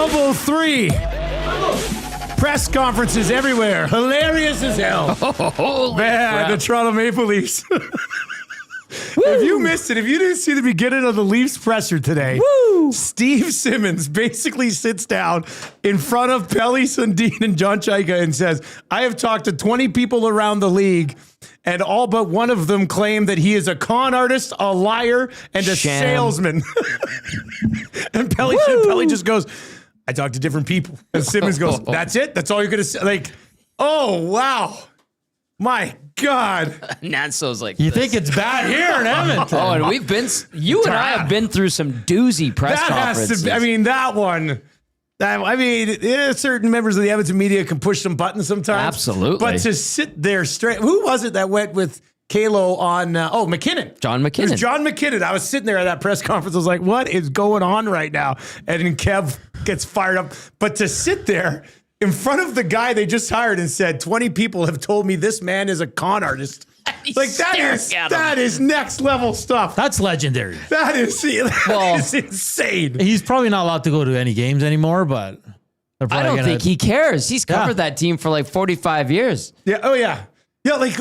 Double three. Press conferences everywhere. Hilarious as hell. Man, the Toronto Maple Leafs. If you missed it, if you didn't see the beginning of the Leafs presser today, Steve Simmons basically sits down in front of Pelly Sundin and John Chaika and says, I have talked to 20 people around the league, and all but one of them claim that he is a con artist, a liar, and a salesman. And Pelly just goes, I talked to different people. And Simmons goes, that's it? That's all you're going to say? Like, oh, wow. My God. Nanso's like, you think it's bad here in Edmonton? Oh, and we've been, you and I have been through some doozy press conferences. Has to be, I mean, that one. Certain members of the Edmonton media can push some buttons sometimes. Absolutely. But to sit there straight, who was it that went with Kalo on, McKinnon. John McKinnon. It was John McKinnon. I was sitting there at that press conference. I was like, what is going on right now? And then Kev gets fired up. But to sit there in front of the guy they just hired and said, 20 people have told me this man is a con artist. Like that is next level stuff. That's legendary. That is insane. He's probably not allowed to go to any games anymore, but I don't think he cares. He's covered that team for like 45 years. Yeah. Oh yeah. Yeah. Like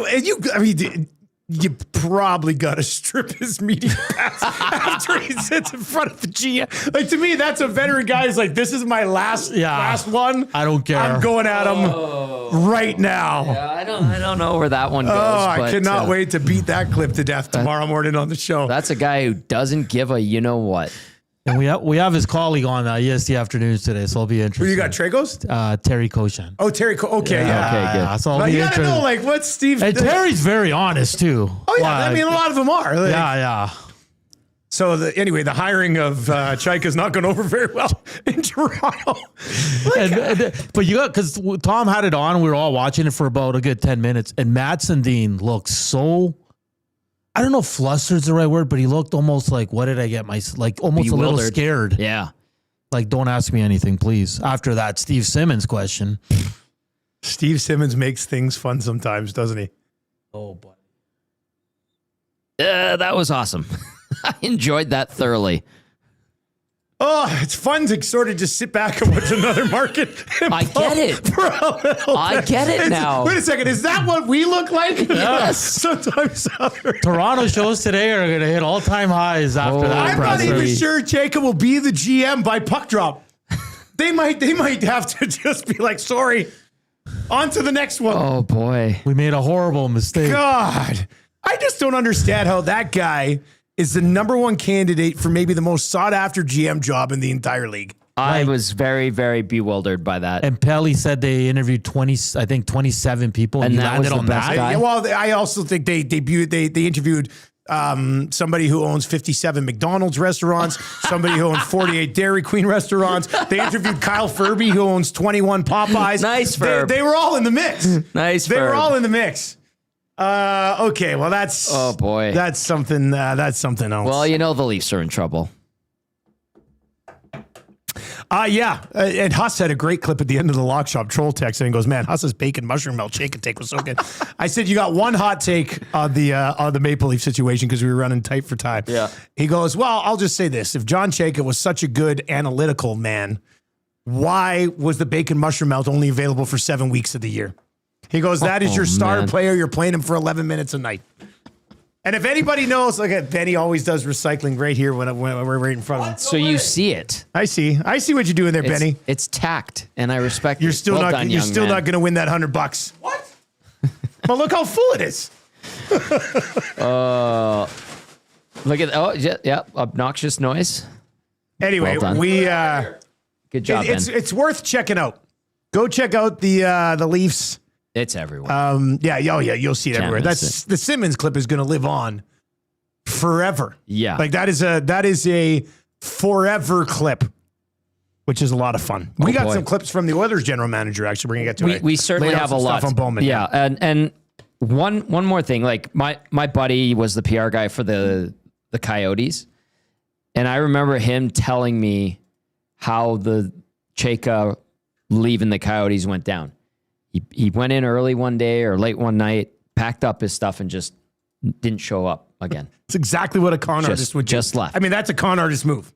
you probably got to strip his media pass after he sits in front of the GM. Like, to me, that's a veteran guy who's like, this is my last one. I don't care. I'm going at him right now. Yeah, I don't know where that one goes. I cannot wait to beat that clip to death tomorrow morning on the show. That's a guy who doesn't give a you know what. And we have his colleague on EST Afternoons today, so it'll be interesting. Who you got, Tragos? Terry Koshan. Oh, Terry. Okay, yeah. Okay, good. So I'll be you gotta interesting. know, like, what's Steve? And Terry's very honest too. Oh yeah, I mean, a lot of them are. Like, yeah. So the hiring of Chaika is not going over very well in Toronto. But you got, because Tom had it on, we were all watching it for about a good 10 minutes, and Matt Sundin looked so, I don't know if flustered's the right word, but he looked almost like, what did I get almost bewildered. A little scared. Yeah. Like, don't ask me anything, please. After that Steve Simmons question. Steve Simmons makes things fun sometimes, doesn't he? Oh, boy. That was awesome. I enjoyed that thoroughly. Oh, it's fun to sort of just sit back and watch another market. I get it. I get it now. Wait a second. Is that what we look like? Yes. Sometimes. Toronto shows today are going to hit all-time highs after that. I'm not even sure Jacob will be the GM by puck drop. They might have to just be like, sorry, on to the next one. Oh, boy. We made a horrible mistake. God. I just don't understand how that guy is the number one candidate for maybe the most sought-after GM job in the entire league. I was very, very bewildered by that. And Pelly said they interviewed 27 people, and he that was landed the on best that. guy. Yeah, well, I also think they interviewed somebody who owns 57 McDonald's restaurants, somebody who owns 48 Dairy Queen restaurants. They interviewed Kyle Furby, who owns 21 Popeyes. Nice, Ferb. They were all in the mix. Nice, They Ferb. were all in the mix. Okay, well, that's... Oh, boy. That's something else. Well, you know the Leafs are in trouble. Yeah. And Huss had a great clip at the end of the Lock Shop troll text and goes, man, Huss's bacon mushroom melt shake and take was so good. I said, you got one hot take on the Maple Leaf situation because we were running tight for time. Yeah. He goes, well, I'll just say this. If John Chaika was such a good analytical man, why was the bacon mushroom melt only available for 7 weeks of the year? He goes, that is your star player. You're playing him for 11 minutes a night. And if anybody knows, look at Benny always does recycling right here when we're right in front of him. So you see it. I see what you're doing there, Benny. It's tact, and I respect You're it. still Well not. done, You're young still man. not going to win that $100. What? But look how full it is. Look at obnoxious noise. Anyway, Well done. Good job, Ben. it's worth checking out. Go check out the Leafs. It's everywhere. You'll see it Can't everywhere. miss That's the Simmons clip is going to live on forever. Yeah. Like that is a forever clip, which is a lot of fun. We got some clips from the Oilers general manager. Actually, we're going to get to it. We certainly Laid out have a some lot stuff on Bowman. Yeah, and one more thing. Like my buddy was the PR guy for the Coyotes, and I remember him telling me how the Chaika leaving the Coyotes went down. He went in early one day or late one night, packed up his stuff, and just didn't show up again. It's exactly what a con artist would do. Just left. I mean, that's a con artist move.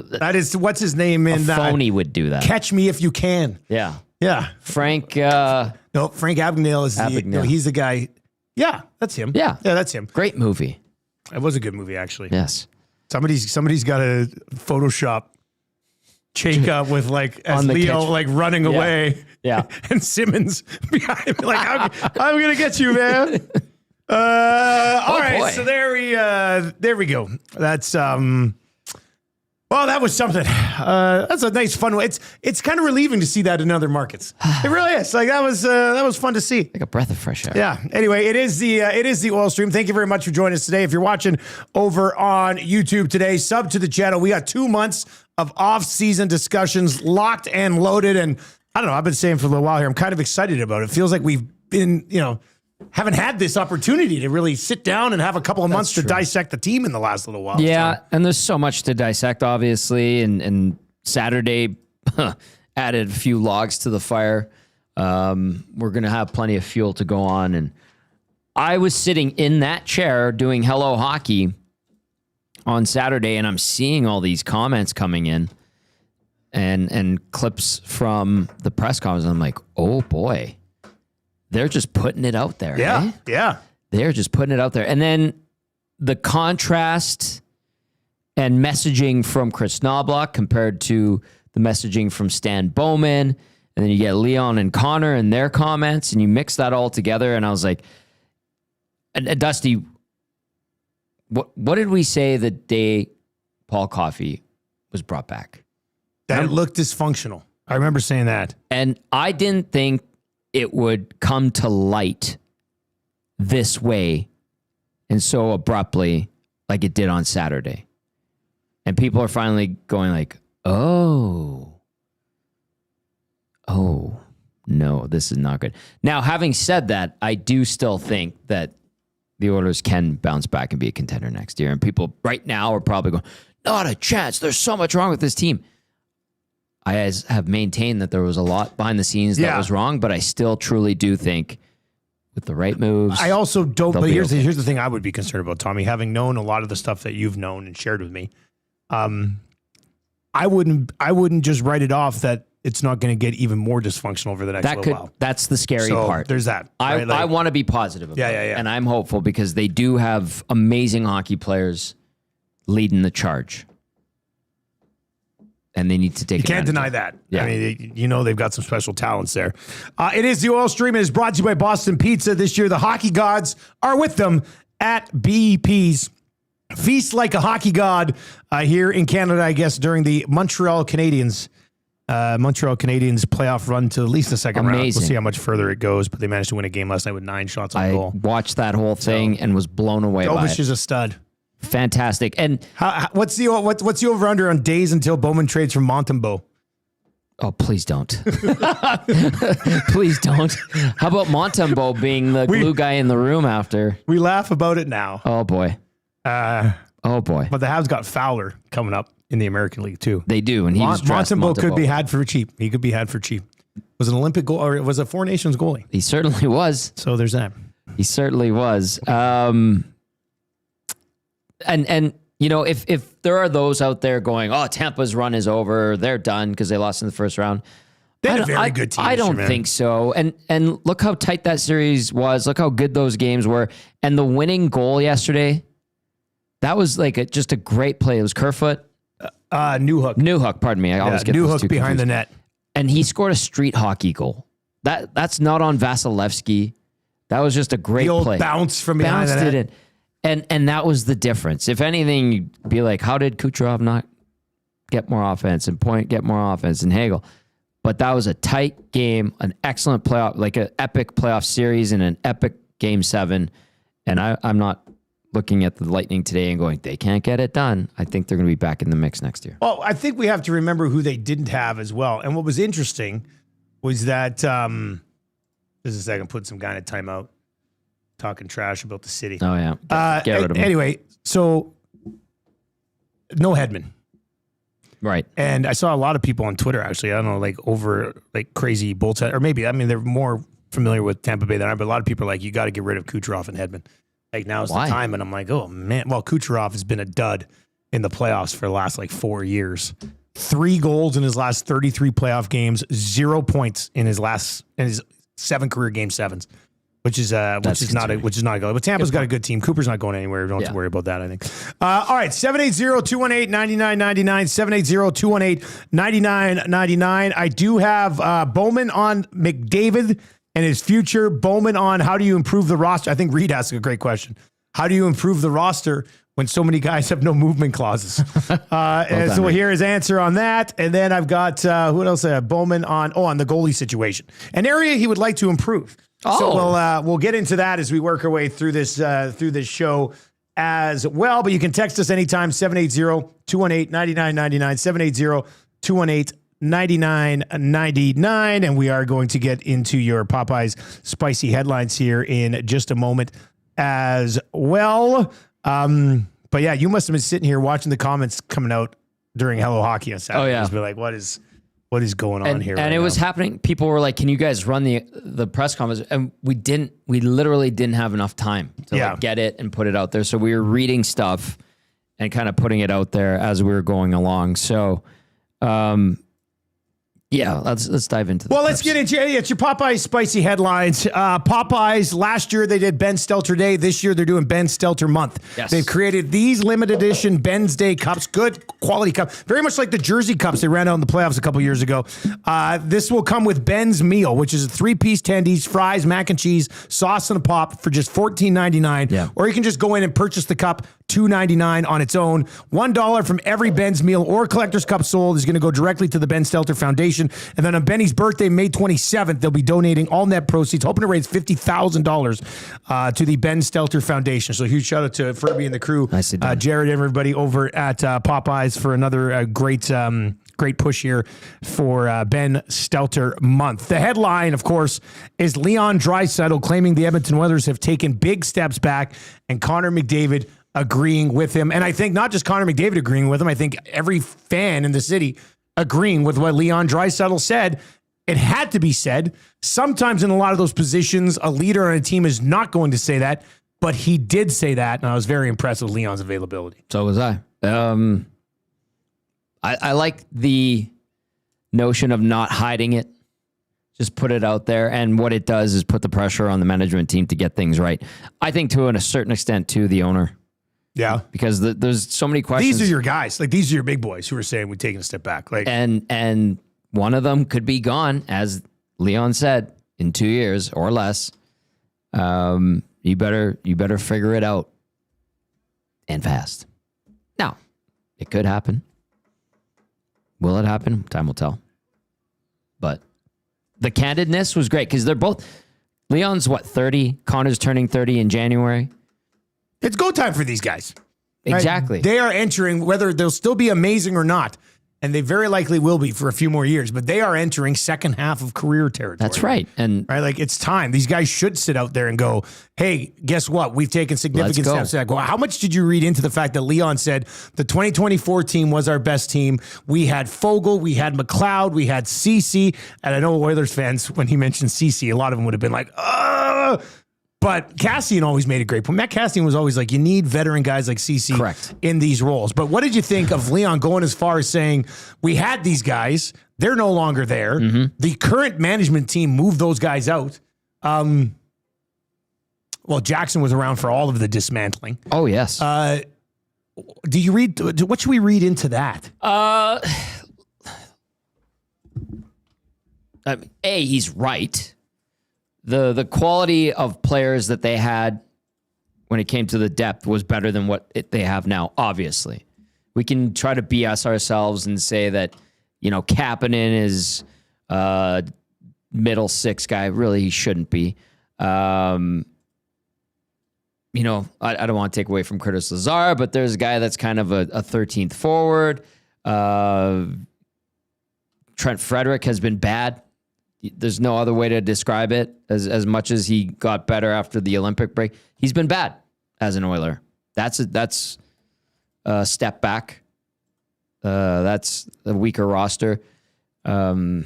That is, what's his name in phony would do that. Catch Me If You Can. Yeah. Yeah. Frank. No, Frank Abagnale is no, he's the guy. Yeah, that's him. Yeah. Yeah, that's him. Great movie. It was a good movie, actually. Yes. Somebody's got to Photoshop Chayka with like as Leo pitch. like running away. Yeah. And Simmons behind me, like I'm gonna get you, man. All right, boy. so there we go. That's well, that was something. That's a nice fun way. It's kind of relieving to see that in other markets. It really is. Like that was fun to see. Like a breath of fresh air. Yeah. Anyway, it is the Oil Stream. Thank you very much for joining us today. If you're watching over on YouTube today, sub to the channel. We got 2 months of off-season discussions locked and loaded, and I don't know. I've been saying for a little while here. I'm kind of excited about it. It feels like we've been, haven't had this opportunity to really sit down and have a couple of months to dissect the team in the last little while. Yeah, So, and there's so much to dissect, obviously, and Saturday added a few logs to the fire. We're going to have plenty of fuel to go on, and I was sitting in that chair doing Hello Hockey on Saturday, and I'm seeing all these comments coming in and clips from the press conference. And I'm like, oh boy, they're just putting it out there. yeah, eh? yeah. They're just putting it out there. And then the contrast and messaging from Chris Knobloch compared to the messaging from Stan Bowman. And then you get Leon and Connor and their comments, and you mix that all together. And I was like, and Dusty, what did we say the day Paul Coffey was brought back? That it looked dysfunctional. I remember saying that. And I didn't think it would come to light this way and so abruptly like it did on Saturday. And people are finally going like, oh, no, this is not good. Now, having said that, I do still think that the Oilers can bounce back and be a contender next year. And people right now are probably going, not a chance. There's so much wrong with this team. I have maintained that there was a lot behind the scenes that was wrong, but I still truly do think with the right moves. I also don't, they'll but be here's okay. the thing I would be concerned about, Tommy, having known a lot of the stuff that you've known and shared with me. I wouldn't just write it off that it's not going to get even more dysfunctional over the next little while. That's the scary So part. there's that. I right? Like, want to be positive about it. Yeah. And I'm hopeful because they do have amazing hockey players leading the charge. And they need to take You can't advantage deny of it. that. Yeah. I mean, they've got some special talents there. It is the Oil Stream. It is brought to you by Boston Pizza. This year, the hockey gods are with them at BP's. Feast like a hockey god here in Canada, I guess, during the Montreal Canadiens playoff run to at least the second round. We'll Amazing. see how much further it goes, but they managed to win a game last night with 9 shots on I goal. watched that whole thing and was blown away by Dovish it. is a stud. Fantastic. And What's the over under on days until Bowman trades from Montembeault? oh, please don't. Please don't. How about Montembeault being the glue guy in the room after? We laugh about it now. Oh boy. Oh boy. But the Habs got Fowler coming up in the American League too. They do, and he was dressed Montembeault could be Montembeault. had for cheap. He could be had for cheap. Was an Olympic goal or it was a Four Nations goalie. He certainly was. So there's that. He certainly was. And if there are those out there going, oh, Tampa's run is over, they're done because they lost in the first round. They had a very good team. I this year, don't man. think so. And look how tight that series was. Look how good those games were. And the winning goal yesterday, that was like just a great play. It was Kerfoot. Newhook, pardon me. I always get those two Newhook behind confused. the net. And he scored a street hockey goal. That's not on Vasilevsky. That was just a great The old play. bounce from behind Bounced the net. it in. And that was the difference. If anything, you'd be like, how did Kucherov not get more offense and Point get more offense and Hagel? But that was a tight game, an excellent playoff, like an epic playoff series and an epic game 7. And I'm not looking at the Lightning today and going, they can't get it done. I think they're going to be back in the mix next year. Well, I think we have to remember who they didn't have as well. And what was interesting was that just a second, put some guy in a timeout talking trash about the city. Oh, yeah. Get rid of him. Anyway, so no Hedman. Right. And I saw a lot of people on Twitter, actually, I don't know, like over like crazy Bolts, or maybe, I mean, they're more familiar with Tampa Bay than I, but a lot of people are like, you got to get rid of Kucherov and Hedman. Like now's Why? the time. And I'm like, oh man, well, Kucherov has been a dud. in the playoffs for the last like 4 years. 3 goals in his last 33 playoff games, 0 points in his 7 career game 7s, which is not a goal. But Tampa's got a good team. Cooper's not going anywhere. Don't have to worry about that, I think. All right, 780-218-9999, 780-218-9999. I do have Bowman on McDavid and his future. Bowman on how do you improve the roster? I think Reed asked a great question. How do you improve the roster when so many guys have no movement clauses? And so we'll hear his answer on that. And then I've got, who else? Bowman on the goalie situation. An area he would like to improve. So we'll get into that as we work our way through this show as well. But you can text us anytime, 780-218-9999, 780-218-9999. And we are going to get into your Popeyes spicy headlines here in just a moment as well. But yeah, you must have been sitting here watching the comments coming out during Hello Hockey on Saturday. Oh yeah, be like, what is going on here? And it was happening. People were like, "Can you guys run the press conference?" And we didn't. We literally didn't have enough time to like get it and put it out there. So we were reading stuff and kind of putting it out there as we were going along. So, yeah, let's dive into. Well, let's get into it. It's your Popeyes spicy headlines. Popeyes last year they did Ben Stelter Day. This year they're doing Ben Stelter Month. Yes. They've created these limited edition Ben's Day cups, good quality cup, very much like the Jersey cups they ran out in the playoffs a couple years ago. This will come with Ben's Meal, which is a 3-piece tendies, fries, mac and cheese, sauce, and a pop for just $14.99. Yeah. Or you can just go in and purchase the cup. $2.99 on its own. $1 from every Ben's meal or collector's cup sold is going to go directly to the Ben Stelter Foundation. And then on Benny's birthday, May 27th, they'll be donating all net proceeds, hoping to raise $50,000 to the Ben Stelter Foundation. So huge shout out to Furby and the crew, Jared, everybody over at Popeyes for another great push here for Ben Stelter Month. The headline, of course, is Leon Draisaitl claiming the Edmonton Oilers have taken big steps back, and Connor McDavid agreeing with him. And I think not just Connor McDavid agreeing with him, I think every fan in the city agreeing with what Leon Draisaitl said. It had to be said. Sometimes in a lot of those positions, a leader on a team is not going to say that, but he did say that, and I was very impressed with Leon's availability. So was I. I like the notion of not hiding it. Just put it out there. And what it does is put the pressure on the management team to get things right. I think to a certain extent, to the owner. Yeah. Because there's so many questions. These are your guys. Like, these are your big boys who are saying we're taking a step back. Like, and one of them could be gone, as Leon said, in 2 years or less. You better figure it out, and fast. Now, it could happen. Will it happen? Time will tell. But the candidness was great because they're both. Leon's 30? Connor's turning 30 in January. It's go time for these guys. Exactly. Right? They are entering, whether they'll still be amazing or not, and they very likely will be for a few more years, but they are entering second half of career territory. That's right. And right, like, it's time. These guys should sit out there and go, hey, guess what? We've taken significant steps back. Well, how much did you read into the fact that Leon said the 2024 team was our best team? We had Fogle, we had McLeod, we had Ceci, and I know Oilers fans, when he mentioned Ceci, a lot of them would have been like, but Cassian always made a great point. Matt Cassian was always like, you need veteran guys like Ceci in these roles. But what did you think of Leon going as far as saying, we had these guys, they're no longer there. Mm-hmm. The current management team moved those guys out. Well, Jackson was around for all of the dismantling. Oh, yes. Do you read, what should we read into that? He's right. The quality of players that they had when it came to the depth was better than what they have now, obviously. We can try to BS ourselves and say that, Kapanen is middle six guy. Really, he shouldn't be. I don't want to take away from Curtis Lazar, but there's a guy that's kind of a 13th forward. Trent Frederick has been bad. There's no other way to describe it. As much as he got better after the Olympic break, he's been bad as an Oiler. That's a step back. That's a weaker roster. Does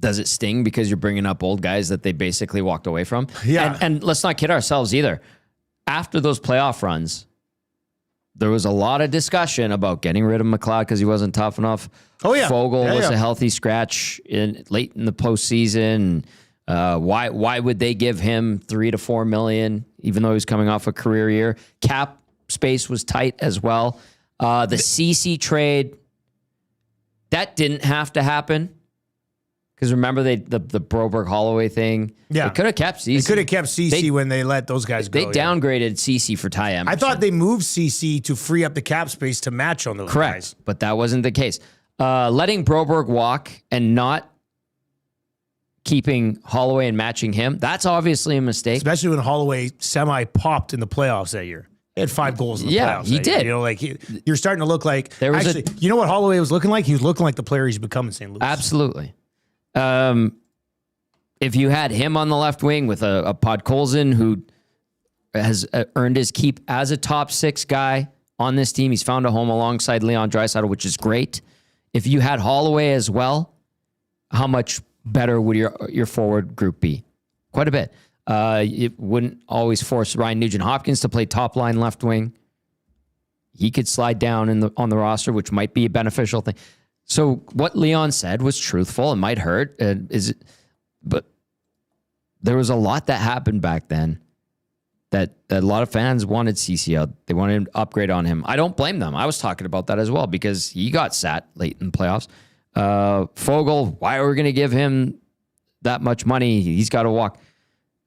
it sting because you're bringing up old guys that they basically walked away from? Yeah. And let's not kid ourselves either. After those playoff runs, there was a lot of discussion about getting rid of McLeod because he wasn't tough enough. Oh, yeah. Fogle Yeah, was yeah. a healthy scratch late in the postseason. Why would they give him $3 to $4 million, even though he was coming off a career year? Cap space was tight as well. The CC trade, that didn't have to happen. Because remember the Broberg Holloway thing? Yeah. They could have kept CC. They could have kept CC when they let those guys go. They downgraded CC for Ty Emerson. I thought they moved CC to free up the cap space to match on those Correct, guys. but that wasn't the case. Letting Broberg walk and not keeping Holloway and matching him, that's obviously a mistake. Especially when Holloway semi-popped in the playoffs that year. He had 5 goals in the playoffs. He that did. Year. You know, like you're starting to look like. There was actually, you know what Holloway was looking like? He was looking like the player he's become in St. Louis. Absolutely. If you had him on the left wing with a Podkolzin who has earned his keep as a top 6 guy on this team, he's found a home alongside Leon Draisaitl, which is great. If you had Holloway as well, how much better would your forward group be? Quite a bit. It wouldn't always force Ryan Nugent-Hopkins to play top line left wing. He could slide down on the roster, which might be a beneficial thing. So what Leon said was truthful. It might hurt, but there was a lot that happened back then that a lot of fans wanted CC out. They wanted to upgrade on him. I don't blame them. I was talking about that as well because he got sat late in the playoffs. Fogle, why are we going to give him that much money? He's got to walk.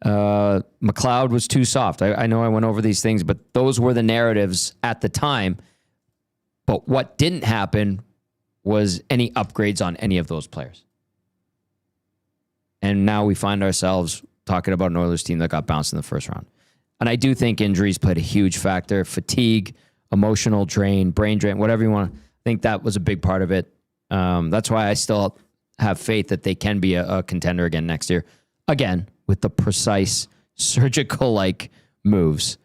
McLeod was too soft. I know I went over these things, but those were the narratives at the time. But what didn't happen was any upgrades on any of those players. And now we find ourselves talking about an Oilers team that got bounced in the first round. And I do think injuries played a huge factor. Fatigue, emotional drain, brain drain, whatever you want. I think that was a big part of it. That's why I still have faith that they can be a contender again next year. Again, with the precise surgical-like moves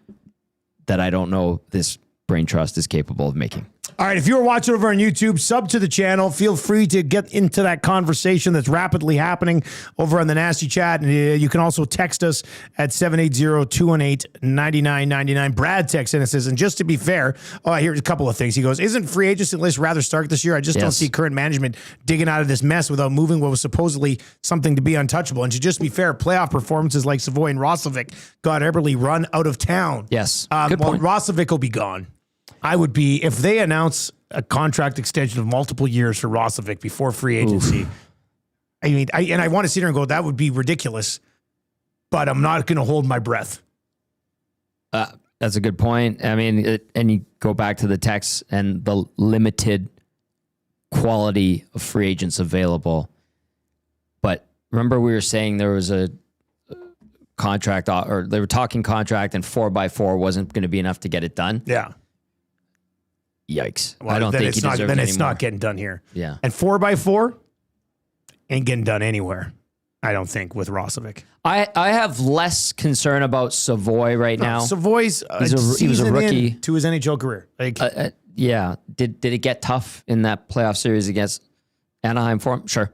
that I don't know this brain trust is capable of making. All right, if you're watching over on YouTube, sub to the channel. Feel free to get into that conversation that's rapidly happening over on the Nasty Chat. And you can also text us at 780-218-9999. Brad texts in and says, and just to be fair, here's a couple of things. He goes, isn't free agency list rather stark this year? I just don't see current management digging out of this mess without moving what was supposedly something to be untouchable. And to just be fair, playoff performances like Savoy and Roslovic got Eberle run out of town. Yes, good point. Roslovic will be gone. I would be, if they announce a contract extension of multiple years for Roslovic before free agency, I mean, I want to sit here and go, that would be ridiculous, but I'm not going to hold my breath. That's a good point. I mean, and you go back to the text and the limited quality of free agents available. But remember we were saying there was a contract, or they were talking contract, and 4x4 wasn't going to be enough to get it done. Yeah. Yikes. Well, I don't think it's he not, deserves then any it's more. not getting done here. Yeah. And 4x4 ain't getting done anywhere, I don't think, with Roslovic. I have less concern about Savoy right now. Savoy's he was a rookie to his NHL career. Like, yeah. Did it get tough in that playoff series against Anaheim for him? Sure.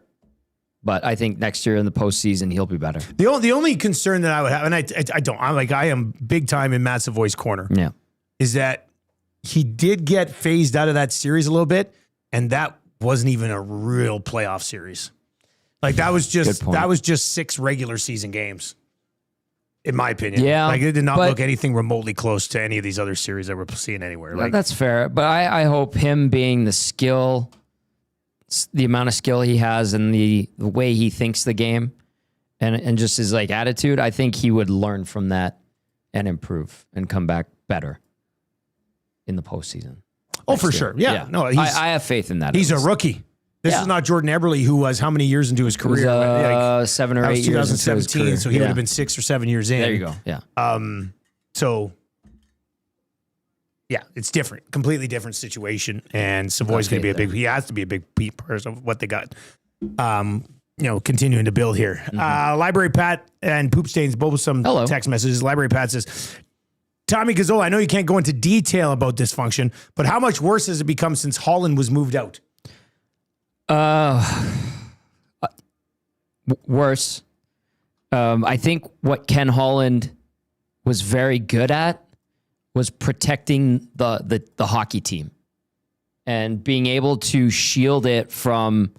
But I think next year in the postseason, he'll be better. the only concern that I would have, and I am big time in Matt Savoy's corner. Yeah. Is that he did get phased out of that series a little bit, and that wasn't even a real playoff series. Like that was just 6 regular season games, in my opinion. Yeah, like it did not look anything remotely close to any of these other series that we're seeing anywhere. Like that's fair, but I hope him being the amount of skill he has, and the way he thinks the game, and just his like attitude, I think he would learn from that and improve and come back better in the postseason. Oh, for sure. Yeah. No, I have faith in that. He's a rookie. This is not Jordan Eberle, who was how many years into his career? Like 7 or 8 years into his 2017, career. so he would have been 6 or 7 years in. There you go. Yeah. So, yeah, it's different. Completely different situation. And Savoy's going to be he has to be a big part of what they got, continuing to build here. Library Pat and Poop Stains, both some text messages. Library Pat says, Tommy Gazzola, I know you can't go into detail about dysfunction, but how much worse has it become since Holland was moved out? Worse. I think what Ken Holland was very good at was protecting the hockey team and being able to shield it from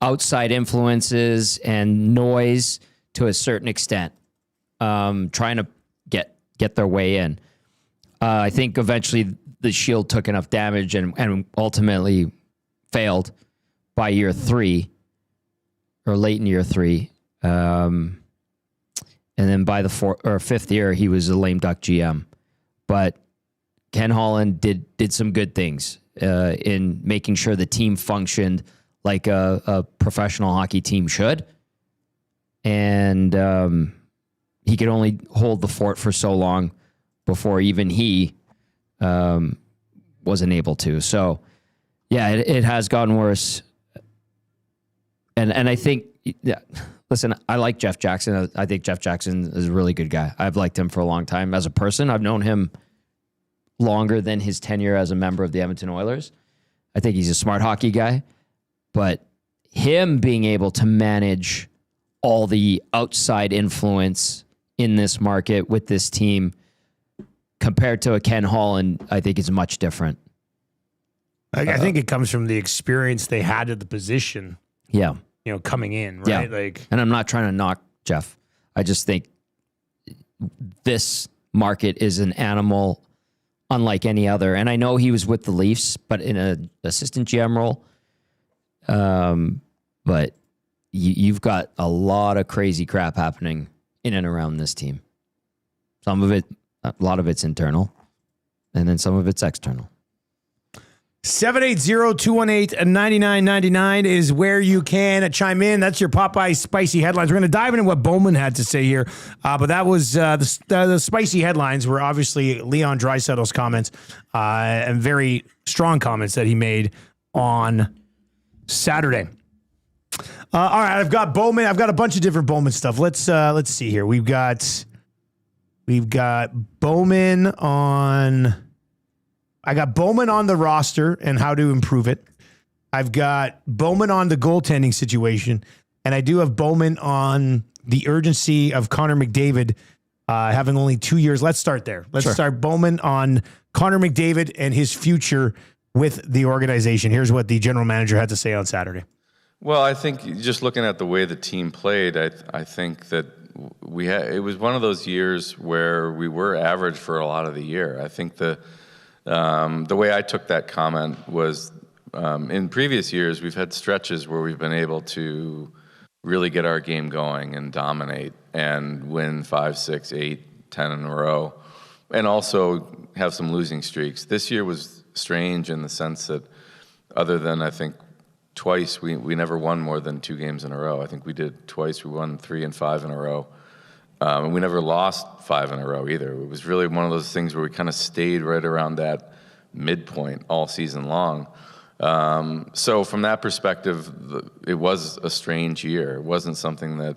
outside influences and noise to a certain extent, trying to get their way in. I think eventually the shield took enough damage and ultimately failed by year 3 or late in year 3. And then by the 4th or 5th year, he was a lame duck GM. But Ken Holland did some good things in making sure the team functioned like a professional hockey team should. And he could only hold the fort for so long before even he wasn't able to. So, yeah, it has gotten worse. And I think, yeah, listen, I like Jeff Jackson. I think Jeff Jackson is a really good guy. I've liked him for a long time. As a person, I've known him longer than his tenure as a member of the Edmonton Oilers. I think he's a smart hockey guy. But him being able to manage all the outside influence in this market with this team compared to a Ken Holland, I think is much different. I think it comes from the experience they had at the position. Yeah. Coming in, right? Yeah. And I'm not trying to knock Jeff. I just think this market is an animal unlike any other. And I know he was with the Leafs, but in an assistant GM role. But you've got a lot of crazy crap happening in and around this team. Some of it, a lot of it's internal, and then some of it's external. 780-218-9999 is where you can chime in. That's your Popeye spicy headlines. We're going to dive into what Bowman had to say here. But that was the spicy headlines were obviously Leon Draisaitl's comments and very strong comments that he made on Saturday. All right, I've got Bowman. I've got a bunch of different Bowman stuff. Let's see here. We've got Bowman on. I got Bowman on the roster and how to improve it. I've got Bowman on the goaltending situation, and I do have Bowman on the urgency of Connor McDavid having only 2 years. Let's start there. Let's start Bowman on Connor McDavid and his future with the organization. Here's what the general manager had to say on Saturday. Well, I think just looking at the way the team played, I think that it was one of those years where we were average for a lot of the year. I think the way I took that comment was in previous years, we've had stretches where we've been able to really get our game going and dominate and win 5, 6, 8, 10 in a row, and also have some losing streaks. This year was strange in the sense that other than, I think, twice, we never won more than 2 games in a row. I think we did twice. We won 3 and 5 in a row. And we never lost 5 in a row either. It was really one of those things where we kind of stayed right around that midpoint all season long. So from that perspective, it was a strange year. It wasn't something that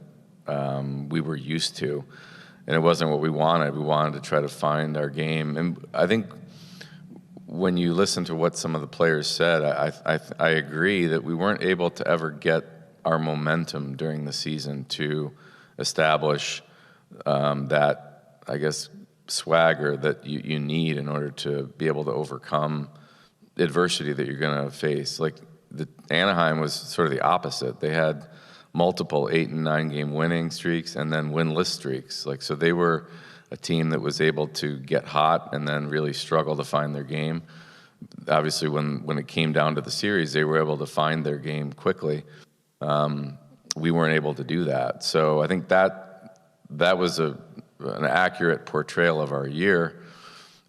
we were used to, and it wasn't what we wanted. We wanted to try to find our game. And I think when you listen to what some of the players said, I agree that we weren't able to ever get our momentum during the season to establish that, I guess, swagger that you need in order to be able to overcome adversity that you're going to face. Like Anaheim was sort of the opposite. They had multiple 8 and 9 game winning streaks and then winless streaks. So they were a team that was able to get hot and then really struggle to find their game. Obviously, when it came down to the series, they were able to find their game quickly. We weren't able to do that. So I think that was an accurate portrayal of our year.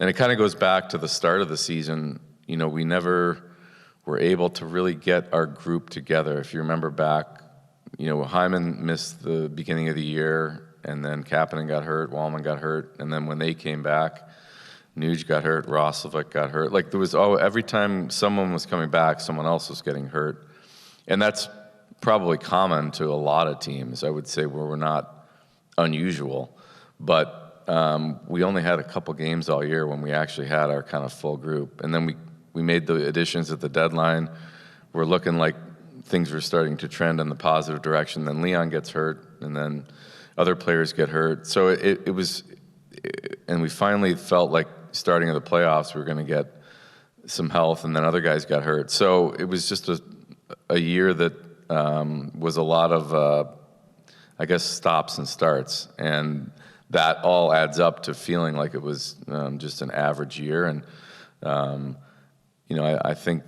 And it kind of goes back to the start of the season. We never were able to really get our group together. If you remember back, Hyman missed the beginning of the year, and then Kapanen got hurt, Wallman got hurt, and then when they came back, Nuge got hurt, Roslovic got hurt. There was every time someone was coming back, someone else was getting hurt. And that's probably common to a lot of teams, I would say, where we're not unusual. But we only had a couple games all year when we actually had our kind of full group. And then we made the additions at the deadline. We're looking like things were starting to trend in the positive direction. Then Leon gets hurt, and then other players get hurt. So it was, and we finally felt like starting of the playoffs, we were going to get some health, and then other guys got hurt. So it was just a year that was a lot of, I guess, stops and starts. And that all adds up to feeling like it was just an average year. And, I think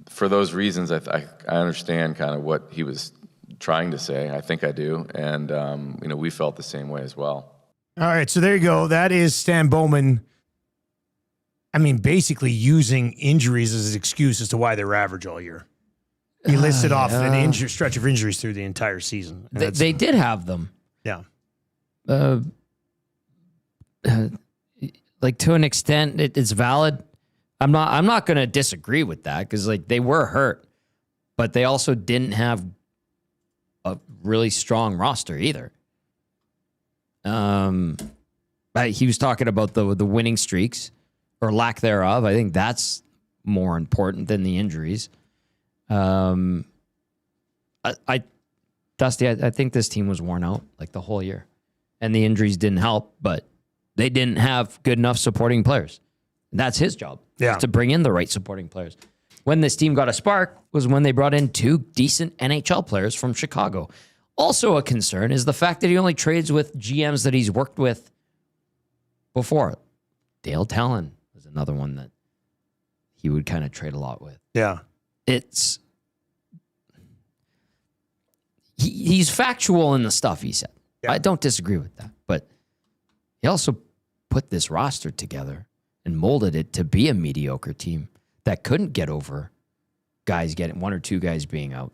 for those reasons, I understand kind of what he was trying to say. I think I do. And, we felt the same way as well. All right, so there you go. That is Stan Bowman. I mean, basically using injuries as an excuse as to why they're average all year. He listed off an stretch of injuries through the entire season. They did have them. Yeah. Like to an extent, it's valid. I'm not going to disagree with that because like they were hurt, but they also didn't have a really strong roster either. He was talking about the winning streaks or lack thereof. I think that's more important than the injuries. Dusty, I think this team was worn out like the whole year, and the injuries didn't help, but they didn't have good enough supporting players. That's his job, to bring in the right supporting players. When this team got a spark was when they brought in 2 decent NHL players from Chicago. Also a concern is the fact that he only trades with GMs that he's worked with before. Dale Talon was another one that he would kind of trade a lot with. Yeah. He's factual in the stuff he said. Yeah. I don't disagree with that. But he also put this roster together and molded it to be a mediocre team that couldn't get over guys getting 1 or 2 guys being out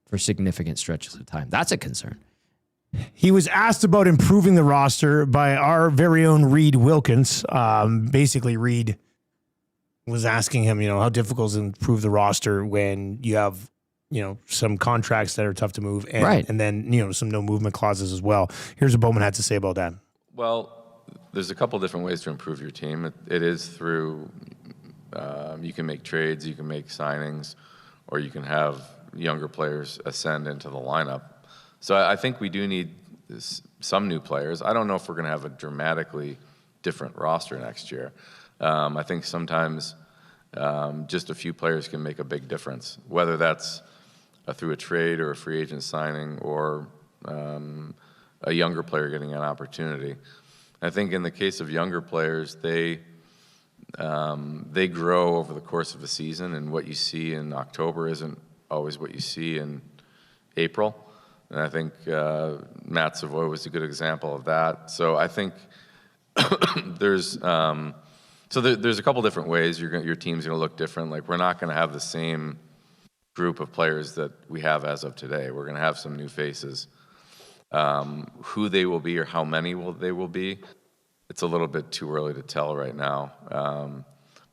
for significant stretches of time. That's a concern. He was asked about improving the roster by our very own Reed Wilkins. Basically, Reed was asking him, how difficult is it to improve the roster when you have, some contracts that are tough to move and then, some no movement clauses as well. Here's what Bowman had to say about that. Well, there's a couple different ways to improve your team. It is through, you can make trades, you can make signings, or you can have younger players ascend into the lineup. So I think we do need some new players. I don't know if we're going to have a dramatically different roster next year. I think sometimes just a few players can make a big difference, whether that's through a trade or a free agent signing or a younger player getting an opportunity. I think in the case of younger players, they grow over the course of a season, and what you see in October isn't always what you see in April. And I think Matt Savoy was a good example of that. So I think there's a couple different ways your team's going to look different. Like, we're not going to have the same group of players that we have as of today. We're going to have some new faces. Who they will be or how many they will be, it's a little bit too early to tell right now.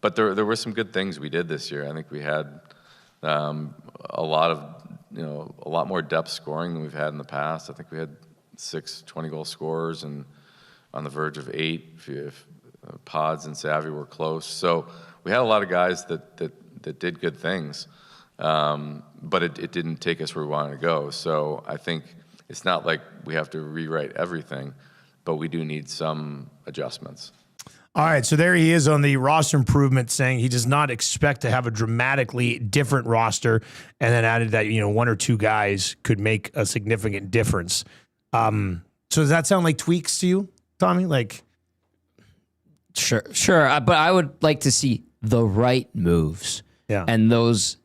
But there were some good things we did this year. I think we had a lot more depth scoring than we've had in the past. I think we had 6 20-goal scorers and on the verge of 8 if Pods and Savvy were close. So we had a lot of guys that did good things, but it didn't take us where we wanted to go. So I think it's not like we have to rewrite everything, but we do need some adjustments. All right, so there he is on the roster improvement, saying he does not expect to have a dramatically different roster, and then added that 1 or 2 guys could make a significant difference. So does that sound like tweaks to you, Tommy? Like, sure, but I would like to see the right moves, and those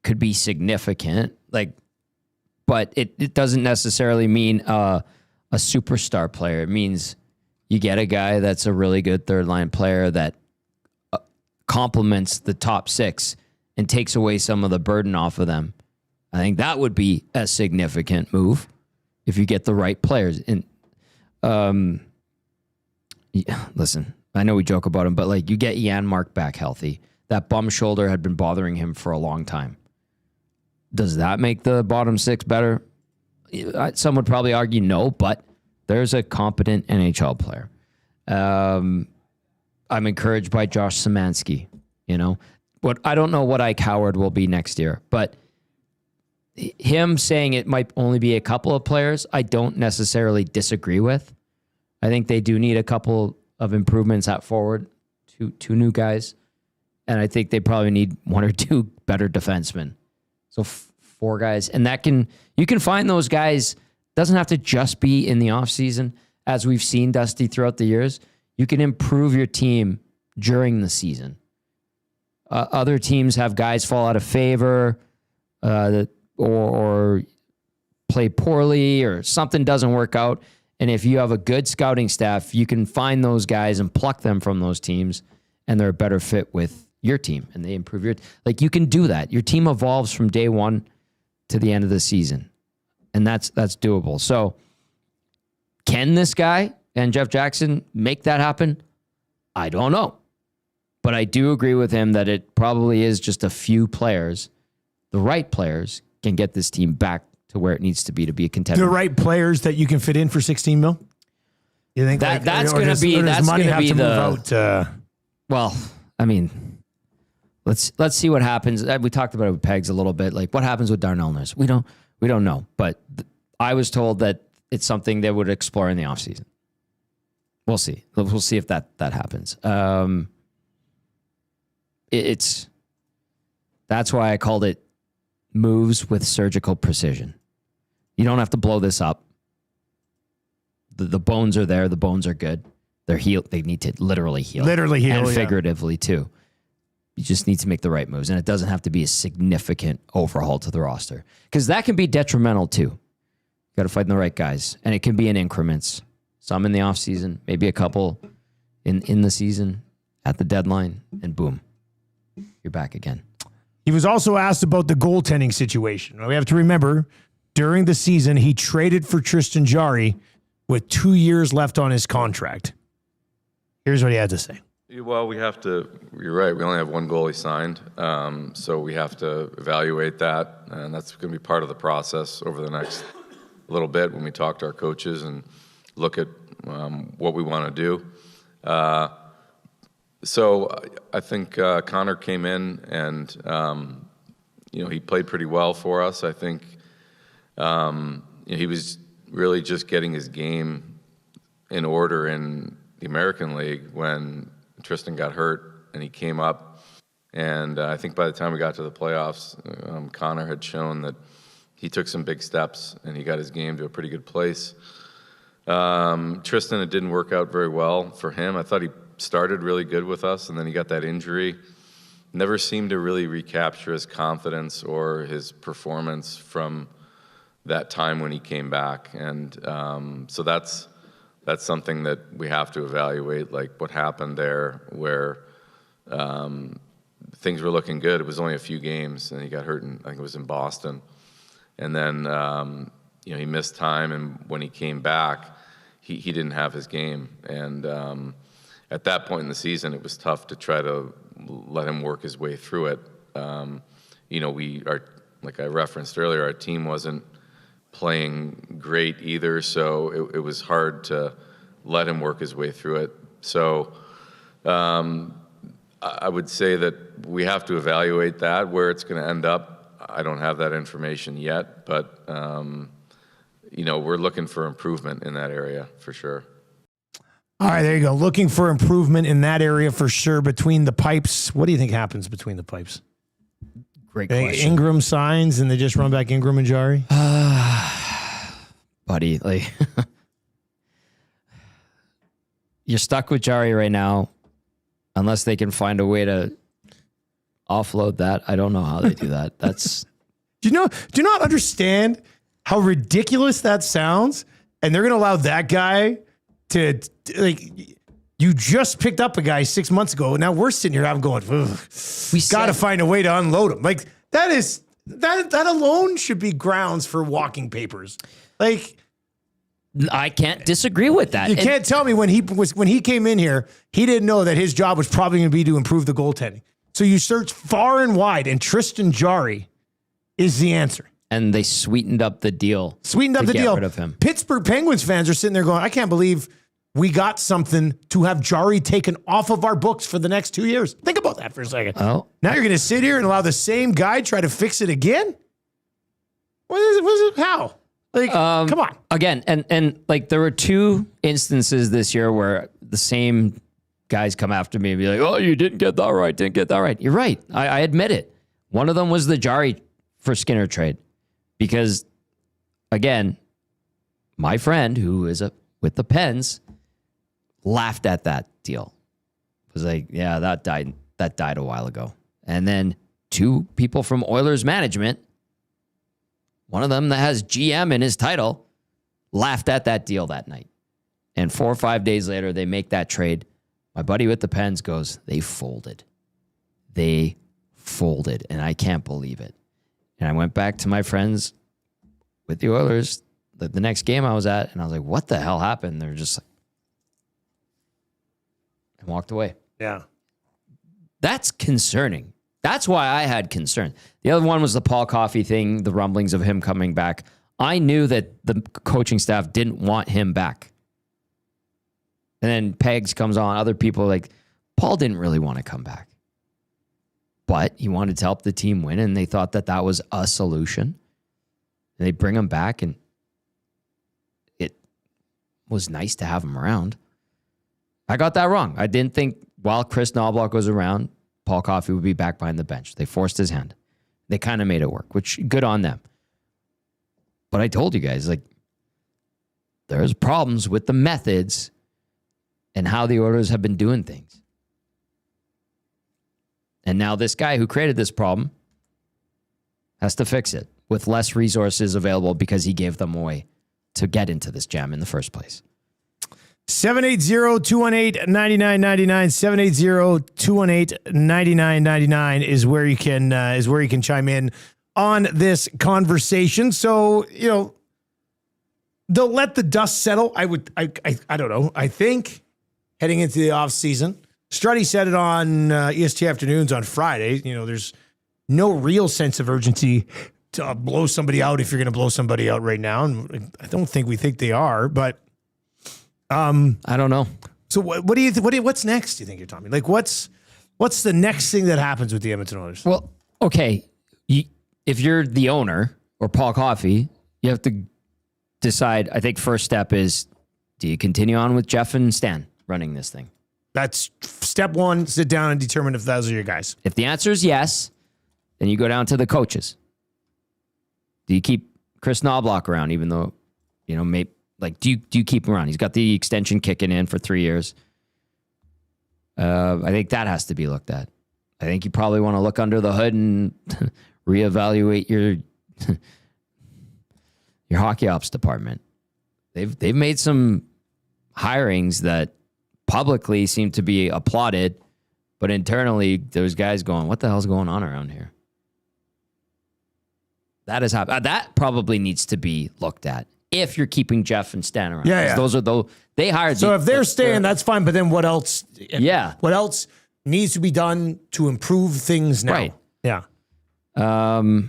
could be significant. But it doesn't necessarily mean a superstar player. It means you get a guy that's a really good third-line player that complements the top 6 and takes away some of the burden off of them. I think that would be a significant move if you get the right players. And listen, I know we joke about him, but you get Janmark back healthy. That bum shoulder had been bothering him for a long time. Does that make the bottom 6 better? Some would probably argue no, but there's a competent NHL player. I'm encouraged by Josh Szymanski, But I don't know what Ike Howard will be next year. But him saying it might only be a couple of players, I don't necessarily disagree with. I think they do need a couple of improvements at forward, two new guys, and I think they probably need one or two better defensemen. So 4 guys, and you can find those guys. Doesn't have to just be in the off season, as we've seen, Dusty, throughout the years. You can improve your team during the season. Other teams have guys fall out of favor, or play poorly, or something doesn't work out. And if you have a good scouting staff, you can find those guys and pluck them from those teams, and they're a better fit with your team, and they improve you can do that. Your team evolves from day one to the end of the season, and that's doable. So can this guy and Jeff Jackson make that happen? I don't know. But I do agree with him that it probably is just a few players, the right players, can get this team back to where it needs to be a contender. The right players that you can fit in for 16 mil? You think that's going to be the... Well, I mean, let's see what happens. We talked about it with Pegs a little bit. Like, what happens with Darnell Nurse? We don't know. But I was told that it's something they would explore in the offseason. We'll see. We'll see if that happens. That's why I called it moves with surgical precision. You don't have to blow this up. The bones are there. The bones are good. They're healed. They need to literally heal. And figuratively too. You just need to make the right moves. And it doesn't have to be a significant overhaul to the roster, because that can be detrimental too. You got to find the right guys, and it can be in increments. Some in the off season, maybe a couple in the season at the deadline, and boom, you're back again. He was also asked about the goaltending situation. We have to remember, during the season, he traded for Tristan Jarry with 2 years left on his contract. Here's what he had to say. Well, you're right, we only have one goalie signed, so we have to evaluate that, and that's going to be part of the process over the next little bit when we talk to our coaches and look at what we want to do. So I think Connor came in and, he played pretty well for us. I think he was really just getting his game in order in the American League when Tristan got hurt and he came up. And I think by the time we got to the playoffs, Connor had shown that he took some big steps and he got his game to a pretty good place. Tristan, it didn't work out very well for him. I thought he started really good with us, and then he got that injury. Never seemed to really recapture his confidence or his performance from that time when he came back. And so that's something that we have to evaluate, like what happened there, where things were looking good. It was only a few games, and he got hurt, I think it was in Boston. And then, he missed time, and when he came back, he didn't have his game. And at that point in the season, it was tough to try to let him work his way through it. Like I referenced earlier, our team wasn't playing great either, so it was hard to let him work his way through it. So I would say that we have to evaluate that, where it's going to end up. I don't have that information yet, but we're looking for improvement in that area for sure. All right, there you go. Looking for improvement in that area for sure. Between the pipes, what do you think happens between the pipes? Great question. Ingram signs and they just run back Ingram and Jarry? Buddy, you're stuck with Jarry right now unless they can find a way to offload that. I don't know how they do that. That's... Do you not understand how ridiculous that sounds? And they're going to allow that guy to, you just picked up a guy 6 months ago. Now we're sitting here going, we got to find a way to unload him. That alone should be grounds for walking papers. I can't disagree with that. You can't tell me when he came in here, he didn't know that his job was probably going to be to improve the goaltending. So you search far and wide, and Tristan Jarry is the answer. And they sweetened up the deal. Get rid of him. Pittsburgh Penguins fans are sitting there going, I can't believe we got something to have Jarry taken off of our books for the next 2 years. Think about that for a second. Oh. Now you're going to sit here and allow the same guy try to fix it again? What is it? How? Come on. Again, and there were 2 instances this year where the same guys come after me and be like, oh, you didn't get that right. You're right. I admit it. One of them was the Jari for Skinner trade because, again, my friend who is with the Pens laughed at that deal. Was like, yeah, that died a while ago. And then two people from Oilers management, one of them that has GM in his title, laughed at that deal that night. And 4 or 5 days later, they make that trade. My buddy with the Pens goes, they folded. They folded, and I can't believe it. And I went back to my friends with the Oilers the next game I was at, and I was like, what the hell happened? They're just like, and walked away. Yeah. That's concerning. That's why I had concern. The other one was the Paul Coffey thing, the rumblings of him coming back. I knew that the coaching staff didn't want him back. And then Pegs comes on. Other people like, Paul didn't really want to come back. But he wanted to help the team win, and they thought that was a solution. And they bring him back, and it was nice to have him around. I got that wrong. I didn't think while Chris Knobloch was around, Paul Coffey would be back behind the bench. They forced his hand. They kind of made it work, which good on them. But I told you guys, like, there's problems with the methods and how the Oilers have been doing things. And now this guy who created this problem has to fix it with less resources available because he gave them away to get into this jam in the first place. 780-218-9999, 780-218-9999 is where you can chime in on this conversation. So, they'll let the dust settle. I don't know. I think heading into the off season, Struddy said it on EST Afternoons on Friday. There's no real sense of urgency to blow somebody out if you're going to blow somebody out right now. And I don't think we think they are, but I don't know. So what do you what's next? Do you think, Tommy? Like what's the next thing that happens with the Edmonton Oilers? Well, okay. If you're the owner or Paul Coffey, you have to decide. I think first step is, do you continue on with Jeff and Stan running this thing? That's step one. Sit down and determine if those are your guys. If the answer is yes, then you go down to the coaches. Do you keep Chris Knobloch around, even though, maybe, like, do you keep him around? He's got the extension kicking in for 3 years. I think that has to be looked at. I think you probably want to look under the hood and reevaluate your hockey ops department. They've made some hirings that publicly seem to be applauded, but internally there's guys going, what the hell's going on around here? That is that probably needs to be looked at if you're keeping Jeff and Stan around. Yeah. Those are they hired. So if they're staying, that's fine. But then what else? Yeah. What else needs to be done to improve things now? Right. Yeah. I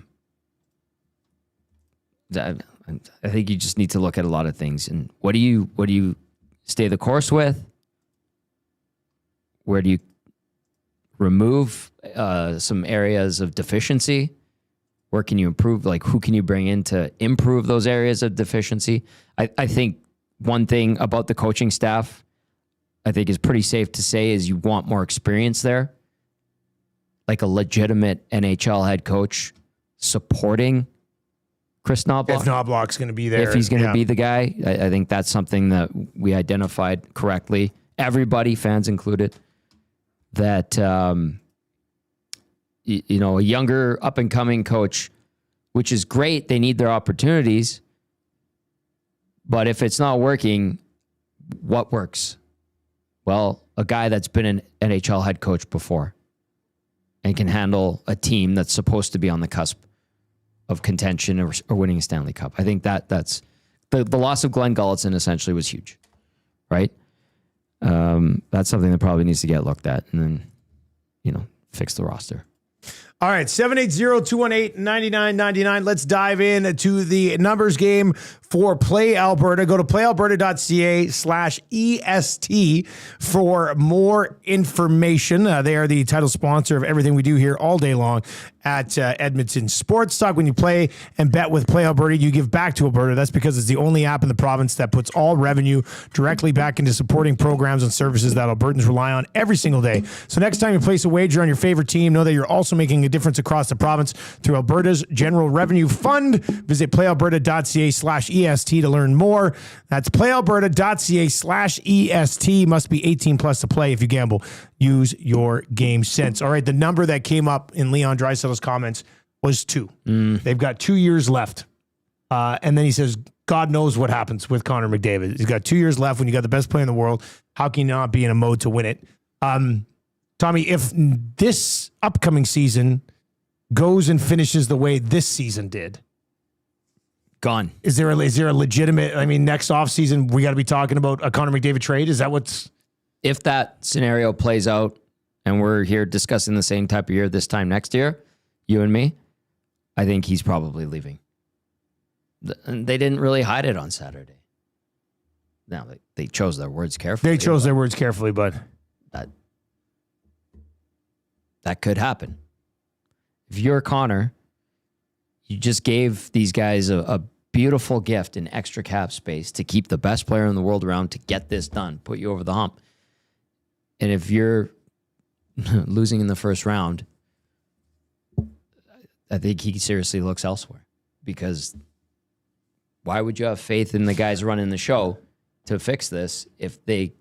think you just need to look at a lot of things. And what do you stay the course with? Where do you remove some areas of deficiency? Where can you improve? Like, who can you bring in to improve those areas of deficiency? I think one thing about the coaching staff, I think is pretty safe to say, is you want more experience there. Like a legitimate NHL head coach supporting Chris Knobloch. If Knobloch's going to be there. If he's going to be the guy, I think that's something that we identified correctly. Everybody, fans included, that a younger up-and-coming coach, which is great. They need their opportunities. But if it's not working, what works? Well, a guy that's been an NHL head coach before and can handle a team that's supposed to be on the cusp of contention or winning a Stanley Cup. I think that's the loss of Glenn Gulutzan essentially was huge, right? That's something that probably needs to get looked at and then, fix the roster. All right, 780-218-9999. Let's dive into the numbers game for Play Alberta. Go to playalberta.ca/EST for more information. They are the title sponsor of everything we do here all day long at Edmonton Sports Talk. When you play and bet with Play Alberta, you give back to Alberta. That's because it's the only app in the province that puts all revenue directly back into supporting programs and services that Albertans rely on every single day. So next time you place a wager on your favorite team, know that you're also making a difference across the province through Alberta's General Revenue Fund. Visit playalberta.ca/EST to learn more. That's playalberta.ca/EST. Must be 18 plus to play. If you gamble, use your game sense. All right, the number that came up in Leon Draisaitl's comments was 2. They've got 2 years left. And then he says, God knows what happens with Connor McDavid. He's got 2 years left. When you got the best player in the world, how can you not be in a mode to win it? Tommy, if this upcoming season goes and finishes the way this season did, Gone. Is there a legitimate, next offseason, we got to be talking about a Connor McDavid trade? Is that what's... If that scenario plays out and we're here discussing the same type of year this time next year, you and me, I think he's probably leaving. They didn't really hide it on Saturday. Now, they chose their words carefully. They chose their words carefully, but... That could happen. If you're Connor, you just gave these guys a beautiful gift in extra cap space to keep the best player in the world around to get this done, put you over the hump. And if you're losing in the first round, I think he seriously looks elsewhere, because why would you have faith in the guys running the show to fix this if they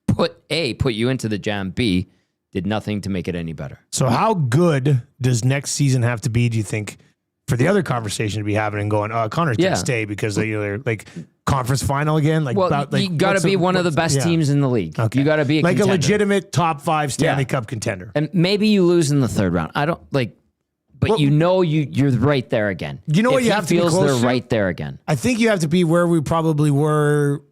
put you into the jam, B, did nothing to make it any better? So how good does next season have to be, do you think, for the other conversation to be having and going, Connor's going to stay because they're like conference final again? You got to be one of the best teams in the league. Okay. You got to be a contender. A legitimate top 5 Stanley Cup contender. And maybe you lose in the third round. But you're right there again. You know what you have to be close they're to? Right there again. I think you have to be where we probably were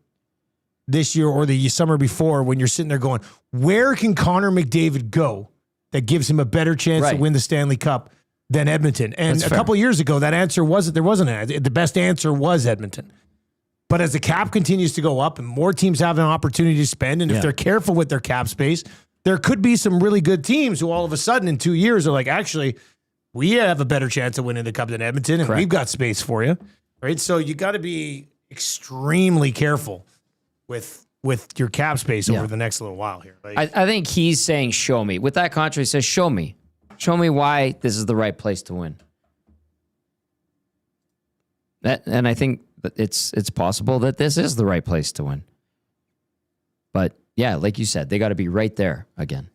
this year or the summer before, when you're sitting there going, where can Connor McDavid go that gives him a better chance to win the Stanley Cup than Edmonton? And That's a couple of years ago, that answer wasn't. There wasn't the best answer was Edmonton. But as the cap continues to go up and more teams have an opportunity to spend, and if they're careful with their cap space, there could be some really good teams who all of a sudden in 2 years are like, actually, we have a better chance of winning the Cup than Edmonton, and we've got space for you, right? So you got to be extremely careful with your cap space over the next little while here. I think he's saying, show me. With that contract, he says, show me. Show me why this is the right place to win. And I think that it's possible that this is the right place to win. But yeah, like you said, they got to be right there again.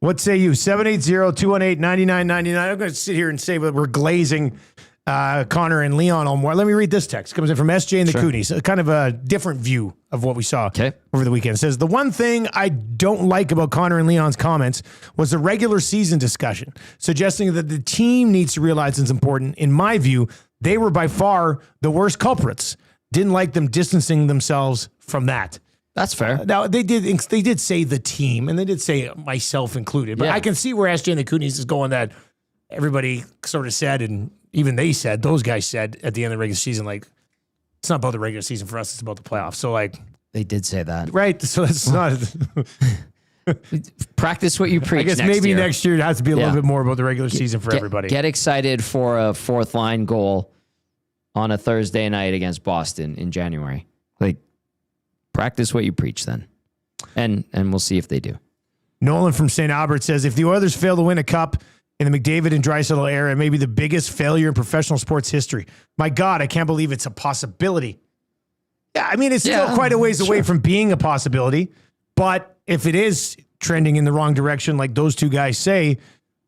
What say you? 780-218-9999. I'm going to sit here and say that we're glazing Connor and Leon on more. Let me read this text. It comes in from SJ and the Coonies. Kind of a different view of what we saw over the weekend. It says, the one thing I don't like about Connor and Leon's comments was the regular season discussion, suggesting that the team needs to realize it's important. In my view, they were by far the worst culprits. Didn't like them distancing themselves from that. That's fair. Now, they did say the team, and they did say myself included. But I can see where SJ and the Coonies is going, that everybody sort of said, and even they said, those guys said at the end of the regular season, like, it's not about the regular season for us, it's about the playoffs. So, like... They did say that. Right, so it's not... Practice what you preach. I guess maybe next year it has to be a little bit more about the regular season for everybody. Get excited for a fourth line goal on a Thursday night against Boston in January. Like, practice what you preach then. And we'll see if they do. Nolan from St. Albert says, if the Oilers fail to win a cup in the McDavid and Draisaitl era, it may be the biggest failure in professional sports history. My God, I can't believe it's a possibility. Yeah, I mean, it's still quite a ways away from being a possibility. But if it is trending in the wrong direction, like those two guys say,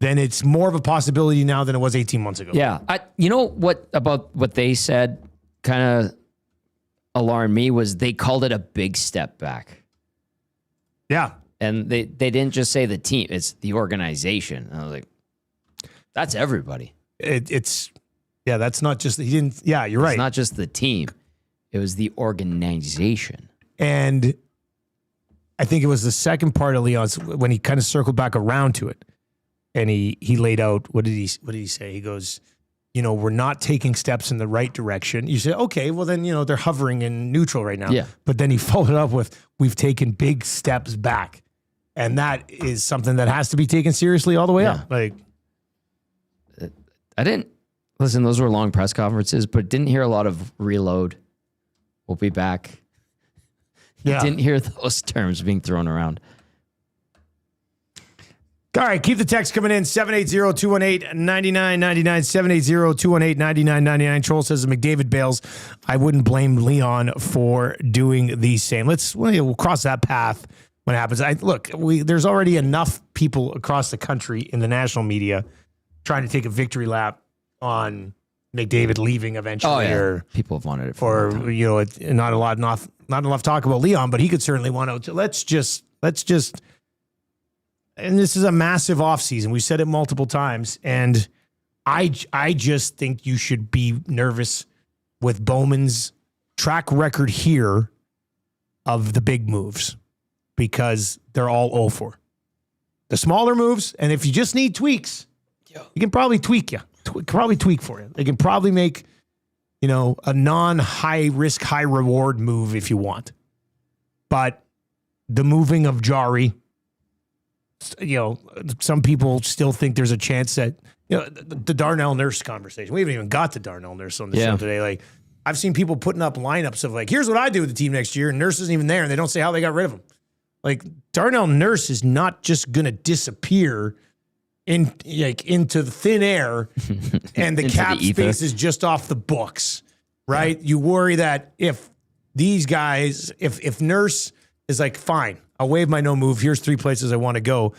then it's more of a possibility now than it was 18 months ago. Yeah. You know what about what they said kind of alarmed me was they called it a big step back. Yeah. And they didn't just say the team, it's the organization. And I was like, that's everybody. That's not just, you're right. It's not just the team. It was the organization. And I think it was the second part of Leon's when he kind of circled back around to it. And he laid out, what did he say? He goes, we're not taking steps in the right direction. You say, okay, well then, they're hovering in neutral right now. Yeah. But then he followed up with, we've taken big steps back. And that is something that has to be taken seriously all the way up. Like, I didn't listen. Those were long press conferences, but didn't hear a lot of reload. We'll be back. Didn't hear those terms being thrown around. All right, keep the text coming in, 780-218-9999, 780-218-9999. Troll says McDavid bails. I wouldn't blame Leon for doing the same. We'll cross that path when it happens. There's already enough people across the country in the national media trying to take a victory lap on McDavid leaving eventually. Oh, yeah. Or People have wanted it for a long time. not enough talk about Leon, but he could certainly want to. Let's just. And this is a massive offseason. We've said it multiple times. And I just think you should be nervous with Bowman's track record here of the big moves because they're all 0 for. The smaller moves, and if you just need tweaks, you can probably tweak for you. They can probably make, a non-high risk, high reward move if you want. But the moving of Jari, some people still think there's a chance that, the Darnell Nurse conversation. We haven't even got to Darnell Nurse on the show today. Like, I've seen people putting up lineups of like, here's what I do with the team next year, and Nurse isn't even there, and they don't say how they got rid of him. Like, Darnell Nurse is not just going to disappear into the thin air, and the cap space is just off the books, right? Yeah. You worry that if these guys, if Nurse is like, fine, I'll waive my no move. Here's 3 places I want to go.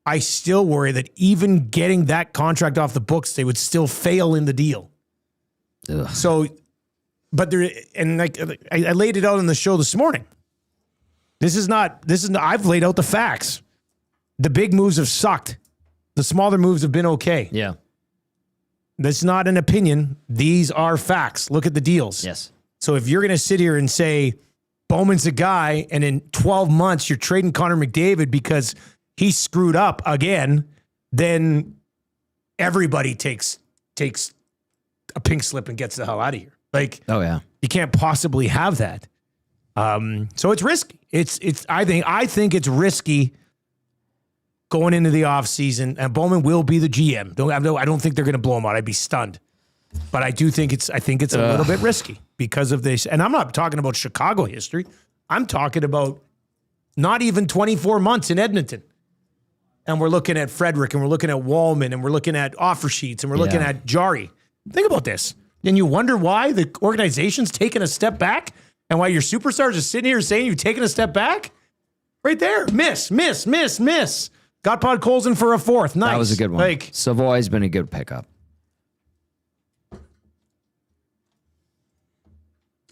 I still worry that even getting that contract off the books, they would still fail in the deal. Ugh. So, but I laid it out on the show this morning. I've laid out the facts. The big moves have sucked. The smaller moves have been okay. Yeah. That's not an opinion. These are facts. Look at the deals. Yes. So if you're going to sit here and say, Bowman's a guy, and in 12 months you're trading Connor McDavid because he screwed up again, then everybody takes a pink slip and gets the hell out of here. Like, you can't possibly have that. So it's risky. I think it's risky going into the offseason, and Bowman will be the GM. I don't think they're going to blow him out. I'd be stunned. But I think it's a little bit risky because of this. And I'm not talking about Chicago history. I'm talking about not even 24 months in Edmonton. And we're looking at Frederick, and we're looking at Wallman, and we're looking at offer sheets, and we're looking at Jari. Think about this. And you wonder why the organization's taking a step back and why your superstars are sitting here saying you've taken a step back? Right there. Miss. Got Podkolzin for a fourth. Nice. That was a good one. Savoy's been a good pickup.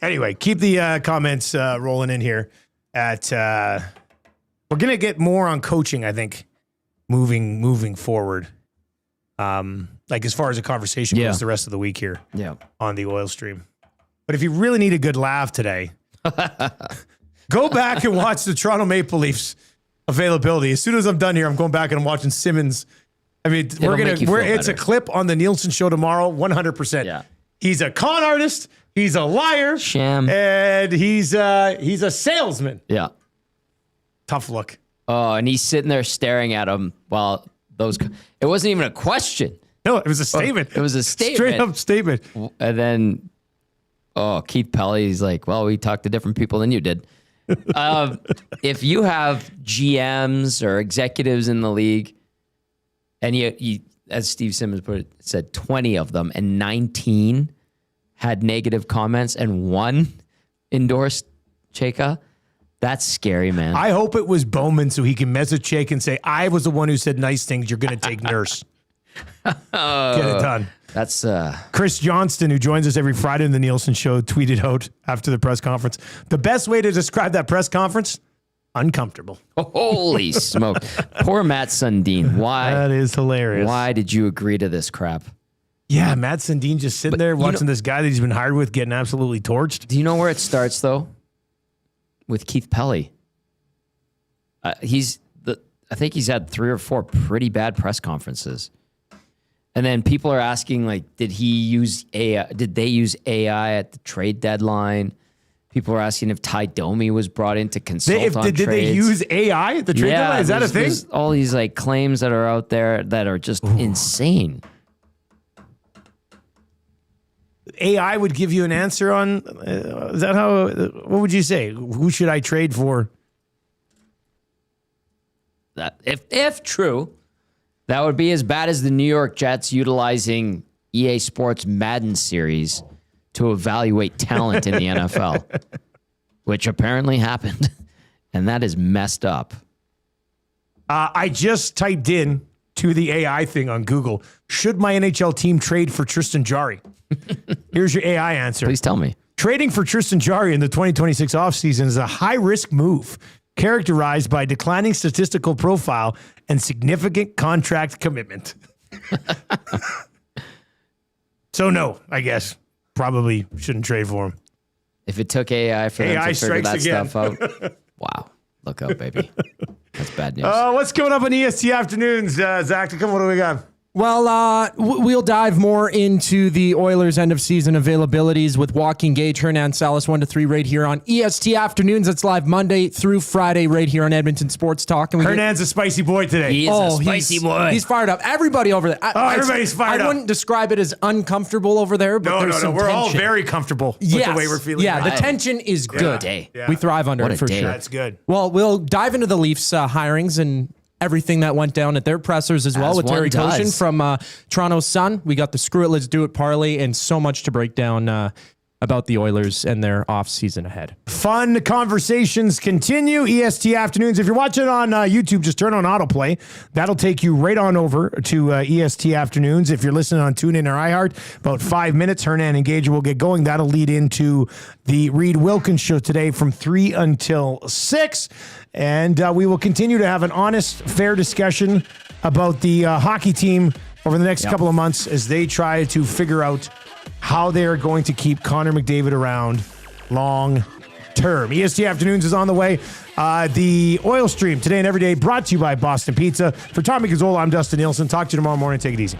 Anyway, keep the comments rolling in here. We're gonna get more on coaching, I think, moving forward. As far as the conversation goes, the rest of the week here, on the Oil Stream. But if you really need a good laugh today, go back and watch the Toronto Maple Leafs availability. As soon as I'm done here, I'm going back and I'm watching Simmons. I mean, it's a clip on the Nielsen show tomorrow, 100%. Yeah. He's a con artist. He's a liar. Sham. And he's a salesman. Yeah. Tough look. Oh, and he's sitting there staring at him while it wasn't even a question. No, it was a statement. It was a statement. Straight up statement. And then, Keith Pelly's like, well, we talked to different people than you did. If you have GMs or executives in the league, and you as Steve Simmons said 20 of them, and 19 had negative comments, and 1 endorsed Chayka, that's scary, man. I hope it was Bowman so he can message Chayka and say, I was the one who said nice things. You're going to take Nurse. Get it done. That's Chris Johnston, who joins us every Friday in the Nielsen Show, tweeted out after the press conference, the best way to describe that press conference, uncomfortable. Holy smoke. Poor Matt Sundin. Why? That is hilarious. Why did you agree to this crap? Yeah, Matt Sundin just sitting there watching this guy that he's been hired with getting absolutely torched. Do you know where it starts, though? With Keith Pelly. I think he's had 3 or 4 pretty bad press conferences. And then people are asking, like, did they use AI at the trade deadline? People were asking if Ty Domi was brought in to consult on Did they use AI at the trade deadline? Is that a thing? There's all these like claims that are out there that are just insane. AI would give you an answer on, is that how, what would you say? Who should I trade for? That if true, that would be as bad as the New York Jets utilizing EA Sports Madden series to evaluate talent in the NFL, which apparently happened, and that is messed up. I just typed in to the AI thing on Google, should my NHL team trade for Tristan Jarry? Here's your AI answer. Please tell me. Trading for Tristan Jarry in the 2026 offseason is a high-risk move characterized by declining statistical profile and significant contract commitment. So no, I guess. Probably shouldn't trade for him. If it took AI for them AI to figure that strikes stuff out, wow. Look out, baby. That's bad news. What's coming up on EST Afternoons, Zach? What do we got? Well, we'll dive more into the Oilers' end-of-season availabilities with Joaquin Gage, Hernan Salas, 1 to 3 right here on EST Afternoons. That's live Monday through Friday right here on Edmonton Sports Talk. And Hernan's a spicy boy today. He is a spicy boy. He's fired up. Everybody over there. Everybody's fired up. I wouldn't describe it as uncomfortable over there, but there's some We're tension. all very comfortable with the way we're feeling. Yeah, right the tension is good. day. Yeah. We thrive under What it a for day. sure. That's good. Well, we'll dive into the Leafs hirings and everything that went down at their pressers as well As with one Terry does. Koshin from Toronto Sun. We got the Screw It, Let's Do It parlay and so much to break down about the Oilers and their offseason ahead. Fun conversations continue. EST Afternoons. If you're watching on YouTube, just turn on autoplay. That'll take you right on over to EST Afternoons. If you're listening on TuneIn or iHeart, about 5 minutes, Hernan and Gage will get going. That'll lead into the Reed Wilkins Show today from 3 until 6. And we will continue to have an honest, fair discussion about the hockey team over the next couple of months as they try to figure out how they are going to keep Connor McDavid around long term. EST Afternoons is on the way. The Oil Stream today and every day brought to you by Boston Pizza. For Tommy Gazzola, I'm Dustin Nielsen. Talk to you tomorrow morning. Take it easy.